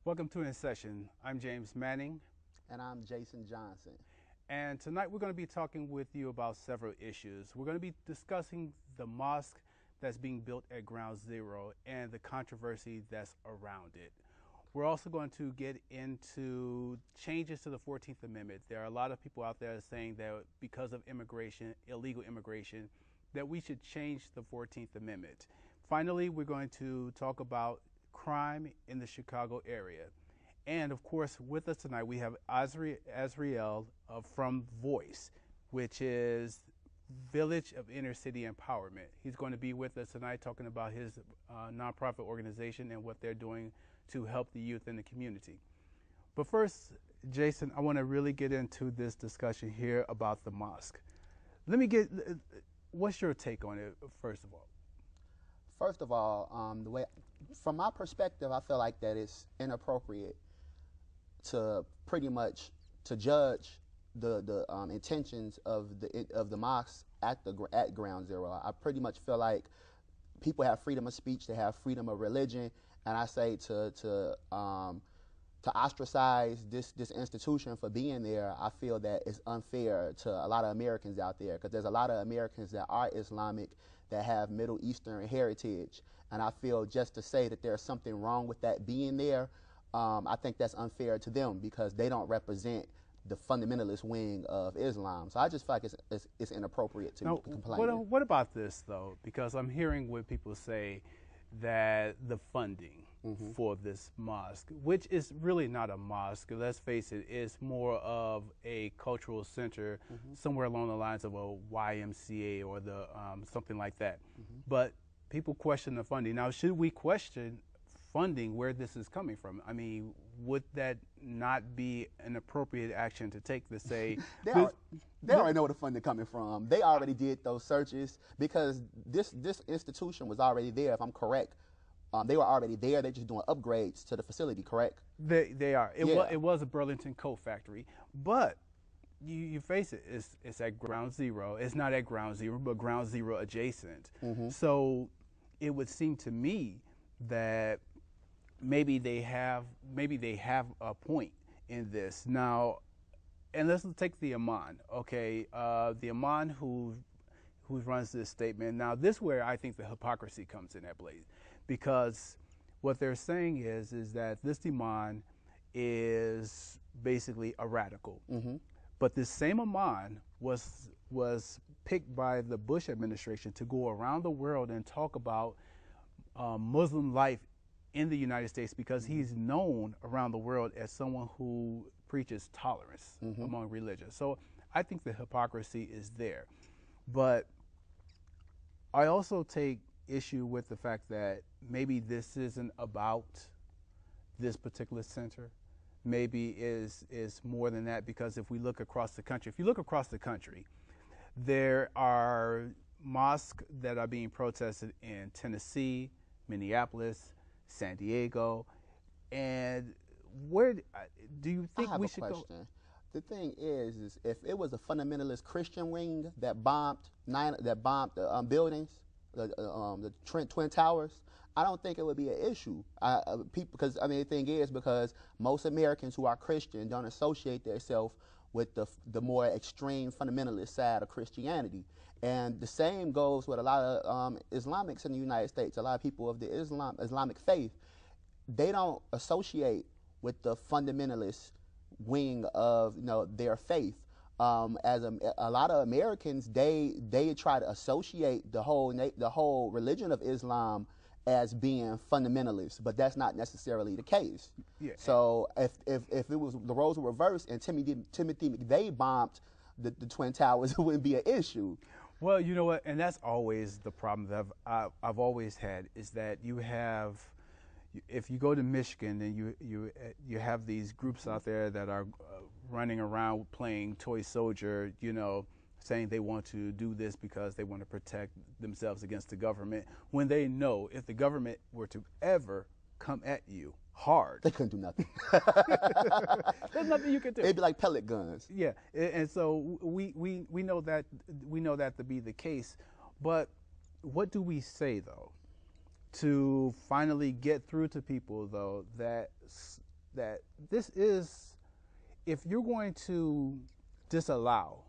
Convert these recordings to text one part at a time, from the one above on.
Welcome to In Session. I'm James Manning, And I'm Jason Johnson. and tonight we're going to be talking with you about several issues. We're going to be discussing the mosque that's being built at Ground Zero and the controversy that's around it. We're also going to get into changes to the 14th Amendment. There are a lot of people out there saying that because of immigration, illegal immigration, that we should change the 14th Amendment. Finally, we're going to talk about crime in the Chicago area. And of course, with us tonight, we have Azriel from Voice, which is Village of Inner City Empowerment. He's going to be with us tonight talking about his nonprofit organization and what they're doing to help the youth in the community. But first, Jason, I want to really get into this discussion here about the mosque. What's your take on it, first of all? First of all, from my perspective, I feel like that it's inappropriate to pretty much to judge the intentions of the mosque at Ground Zero. I pretty much feel like people have freedom of speech, they have freedom of religion, and I say to ostracize this institution for being there, I feel that it's unfair to a lot of Americans out there, because there's a lot of Americans that are Islamic, that have Middle Eastern heritage, and I feel just to say that there's something wrong with that being there, I think that's unfair to them because they don't represent the fundamentalist wing of Islam. So I just feel like it's inappropriate to complain. What about this, though? Because I'm hearing what people say that the funding for this mosque, which is really not a mosque, let's face it, is more of a cultural center, somewhere along the lines of a YMCA or the something like that. But people question the funding. Now, should we question funding where this is coming from? I mean, would that not be an appropriate action to take to say they already know where the funding coming from. They already did those searches because this institution was already there, if I'm correct. They were already there. They're just doing upgrades to the facility, correct? They are. It was a Burlington Coat Factory, but you face it, it's at Ground Zero. It's not at Ground Zero, but Ground Zero adjacent. So it would seem to me that maybe they have a point in this now. And let's take the Imam. Okay, the Imam who runs this statement. Now, this is where I think the hypocrisy comes in at play, because what they're saying is that this Imam is basically a radical. But this same Imam was picked by the Bush administration to go around the world and talk about Muslim life in the United States, because he's known around the world as someone who preaches tolerance among religions. So I think the hypocrisy is there. But I also take issue with the fact that maybe this isn't about this particular center. Maybe is more than that, because if we look across the country, there are mosques that are being protested in Tennessee, Minneapolis, San Diego, and where do you think we should go? The thing is if it was a fundamentalist Christian wing that bombed the buildings, the Twin Towers, I don't think it would be an issue. Because the thing is, because most Americans who are Christian don't associate themselves with the more extreme fundamentalist side of Christianity. And the same goes with a lot of Islamics in the United States. A lot of people of the Islamic faith, they don't associate with the fundamentalist wing of their faith. As a lot of Americans, they try to associate the whole religion of Islam as being fundamentalist, but that's not necessarily the case. Yeah. So if it was the roles were reversed and Timothy McVeigh bombed the Twin Towers, it wouldn't be an issue. Well, you know what, and that's always the problem that I've always had, is that you have, if you go to Michigan and you have these groups out there that are running around playing toy soldier, saying they want to do this because they want to protect themselves against the government, when they know if the government were to ever come at you hard, they couldn't do nothing. There's nothing you can do. It'd be like pellet guns. Yeah, and so we know that to be the case. But what do we say, though, to finally get through to people, though, that that this is, if you're going to disallow,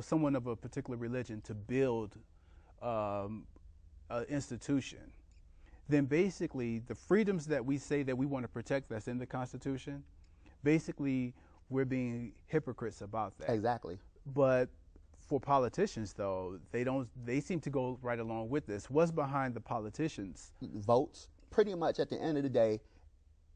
someone of a particular religion to build an institution, then basically the freedoms that we say that we want to protect that's in the Constitution, basically we're being hypocrites about that. Exactly. But for politicians, though, they seem to go right along with this. What's behind the politicians? Votes. Pretty much at the end of the day,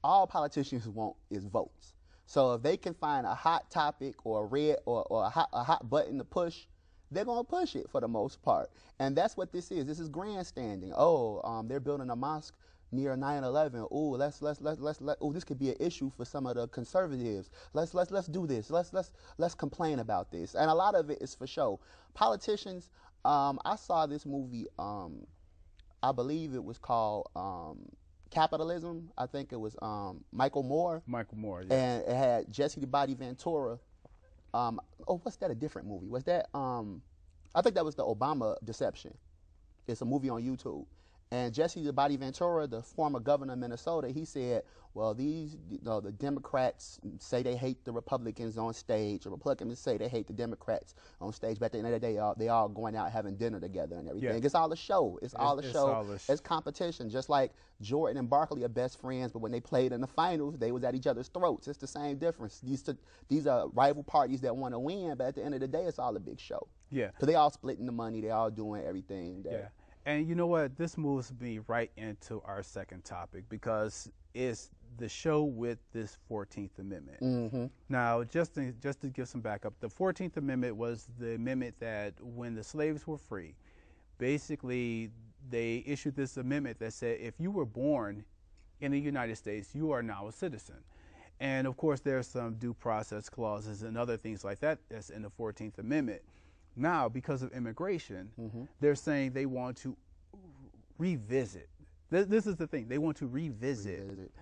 all politicians want is votes. So if they can find a hot topic or a red or a hot button to push, they're going to push it for the most part. And that's what this is. This is grandstanding. They're building a mosque near 9/11. This could be an issue for some of the conservatives. Let's do this. Let's complain about this. And a lot of it is for show. Politicians, I saw this movie, I believe it was called Capitalism. I think it was Michael Moore. Michael Moore, yes. And it had Jesse the Body Ventura. What's that? A different movie? Was that? I think that was the Obama Deception. It's a movie on YouTube. And Jesse the Body Ventura, the former governor of Minnesota, he said, well, the Democrats say they hate the Republicans on stage. The Republicans say they hate the Democrats on stage. But at the end of the day, they all going out having dinner together and everything. Yeah. It's all a show. It's all a show. It's competition. Just like Jordan and Barkley are best friends, but when they played in the finals, they was at each other's throats. It's the same difference. These are rival parties that want to win, but at the end of the day, it's all a big show. Yeah. Because they all splitting the money. They all doing everything. Yeah. And you know what? This moves me right into our second topic, because it's the show with this 14th Amendment. Mm-hmm. Now, just to give some backup, the 14th Amendment was the amendment that when the slaves were free, basically they issued this amendment that said if you were born in the United States, you are now a citizen. And of course, there's some due process clauses and other things like that that's in the 14th Amendment. Now, because of immigration, they're saying they want to revisit. This is the thing. They want to revisit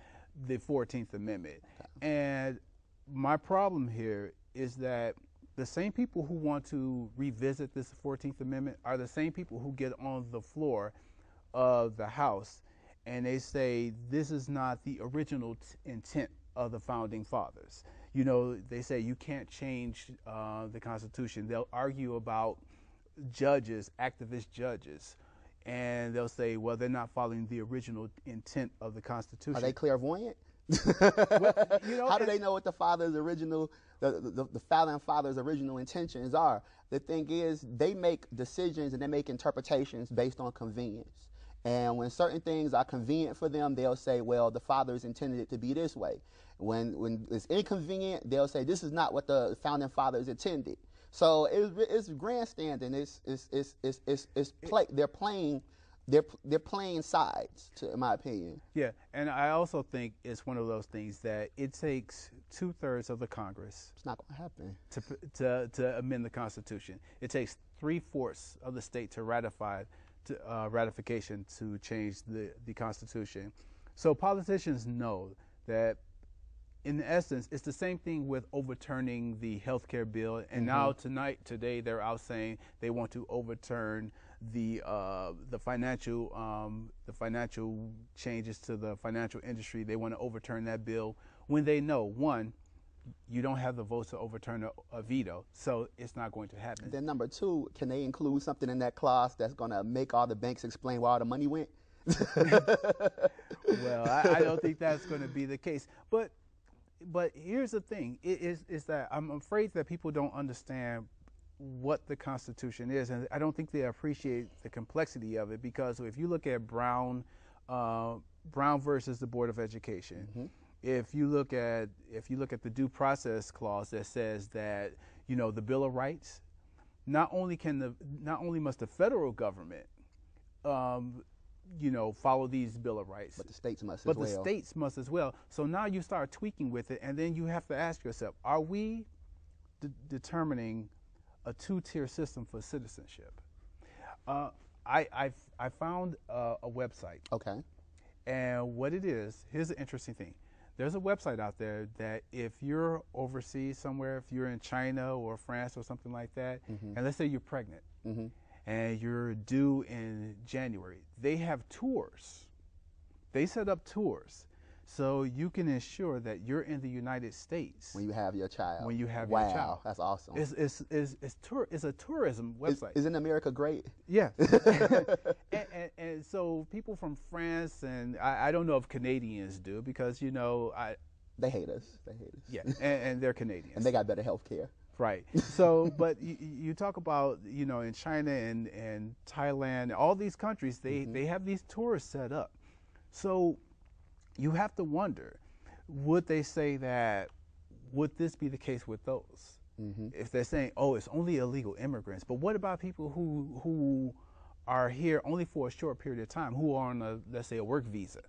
the 14th Amendment. Okay. And my problem here is that the same people who want to revisit this 14th Amendment are the same people who get on the floor of the House and they say this is not the original intent of the Founding Fathers. They say you can't change the Constitution. They'll argue about judges, activist judges, and they'll say, well, they're not following the original intent of the Constitution. Are they clairvoyant? Well, how do they know what the Founding Fathers' original intentions are? The thing is, they make decisions and they make interpretations based on convenience. And when certain things are convenient for them, they'll say, well, the fathers intended it to be this way. When it's inconvenient, they'll say this is not what the Founding Fathers intended. So it's grandstanding. They're playing sides, in my opinion. Yeah, and I also think it's one of those things that it takes 2/3 of the Congress. It's not going to happen to amend the Constitution. It takes 3/4 of the state to ratification to change the Constitution. So politicians know that, in essence, it's the same thing with overturning the health care bill. And now today, they're out saying they want to overturn the financial changes to the financial industry. They want to overturn that bill when they know, one, you don't have the votes to overturn a veto, so it's not going to happen. Then number two, can they include something in that clause that's going to make all the banks explain where all the money went? Well, I don't think that's going to be the case. But here's the thing, is that I'm afraid that people don't understand what the Constitution is, and I don't think they appreciate the complexity of it, because if you look at Brown versus the Board of Education, if you look at the due process clause that says that the Bill of Rights, not only must the federal government follow these Bill of Rights, but the states must the states must as well. So now you start tweaking with it, and then you have to ask yourself, are we determining a two-tier system for citizenship? I found a website. Okay. And what it is, here's an interesting thing. There's a website out there that if you're overseas somewhere, if you're in China or France or something like that, and let's say you're pregnant, and you're due in January, they have tours. They set up tours So you can ensure that you're in the United States when you have your child. When you have wow, your child. That's awesome. It's a tourism website. Isn't America great? Yeah. and so people from France, and I don't know if Canadians do, because, you know, they hate us. Yeah, and they're Canadians. And they got better health care. Right. So, but you talk about, you know, in China and Thailand, all these countries, they have these tours set up. So you have to wonder, would they say that, would this be the case with those? If they're saying, oh, it's only illegal immigrants, but what about people who are here only for a short period of time, who are on let's say a work visa,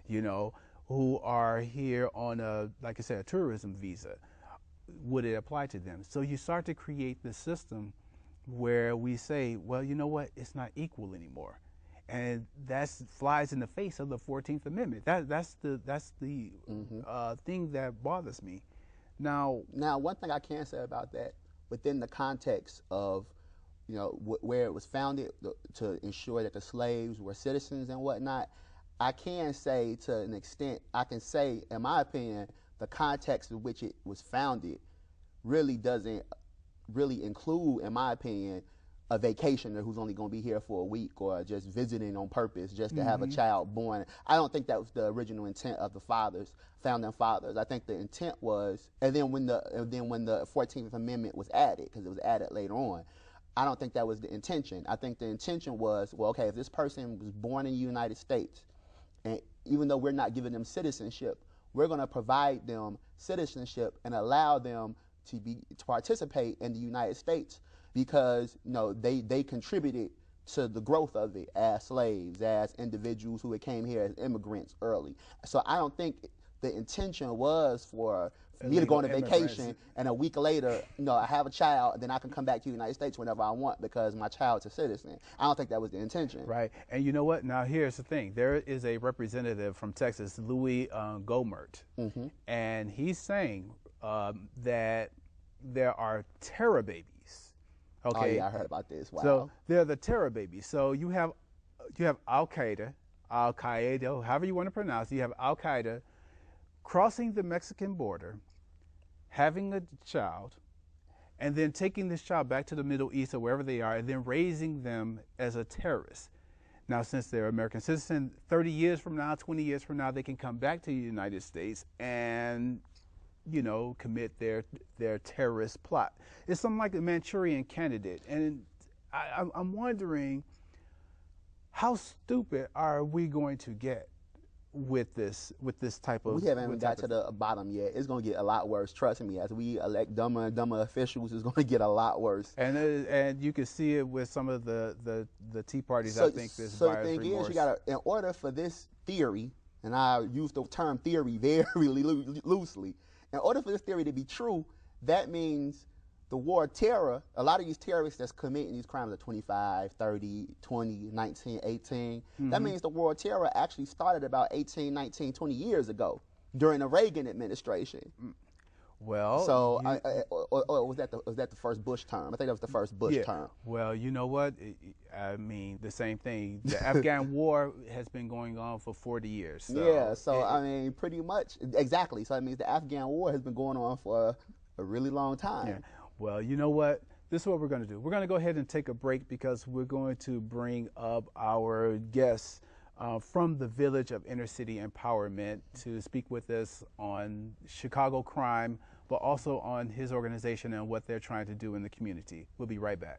you know, who are here on like I said, a tourism visa? Would it apply to them? So you start to create this system where we say, well, you know what, it's not equal anymore. And that flies in the face of the 14th Amendment. That's the thing that bothers me. Now, one thing I can say about that, within the context of, you know, where it was founded to ensure that the slaves were citizens and whatnot, I can say to an extent, I can say, in my opinion, the context in which it was founded really doesn't really include, in my opinion, a vacationer who's only going to be here for a week or just visiting on purpose just to have a child born. I don't think that was the original intent of the founding fathers. I think the intent was, and then when the 14th Amendment was added, because it was added later on, I don't think that was the intention. I think the intention was, well, okay, if this person was born in the United States, and even though we're not giving them citizenship, we're going to provide them citizenship and allow them to participate in the United States, because, you know, they contributed to the growth of it as slaves, as individuals who came here as immigrants early. So I don't think the intention was for me to go on a vacation and a week later, you know, I have a child, then I can come back to the United States whenever I want because my child's a citizen. I don't think that was the intention. Right. And you know what? Now here's the thing. There is a representative from Texas, Louis Gohmert, and he's saying that there are terror babies. Okay. Oh yeah, I heard about this. Wow. So they're the terror babies. So you have Al-Qaeda, however you want to pronounce it. You have Al-Qaeda crossing the Mexican border, having a child, and then taking this child back to the Middle East or wherever they are, and then raising them as a terrorist. Now, since they're American citizens, 30 years from now, 20 years from now, they can come back to the United States and, you know, commit their terrorist plot. It's something like a Manchurian Candidate. And I'm wondering, how stupid are we going to get with this type of? We haven't even got to the bottom yet. It's going to get a lot worse. Trust me. As we elect dumber and dumber officials, it's going to get a lot worse. And you can see it with some of the Tea Parties. I think this. So the thing is, you got to, in order for this theory, and I use the term theory very loosely, in order for this theory to be true, that means the war of terror, a lot of these terrorists that's committing these crimes at 25, 30, 20, 19, 18, that means the war of terror actually started about 18, 19, 20 years ago during the Reagan administration. Well, so or was that the first Bush term? I think that was the first Bush term. Well, you know what? I mean, the same thing. The Afghan war has been going on for 40 years. So yeah, so I mean, pretty much, exactly. So that means the Afghan war has been going on for a really long time. Yeah. Well, you know what? This is what we're going to do. We're going to go ahead and take a break because we're going to bring up our guests from the Village of Inner City Empowerment to speak with us on Chicago crime, but also on his organization and what they're trying to do in the community. We'll be right back.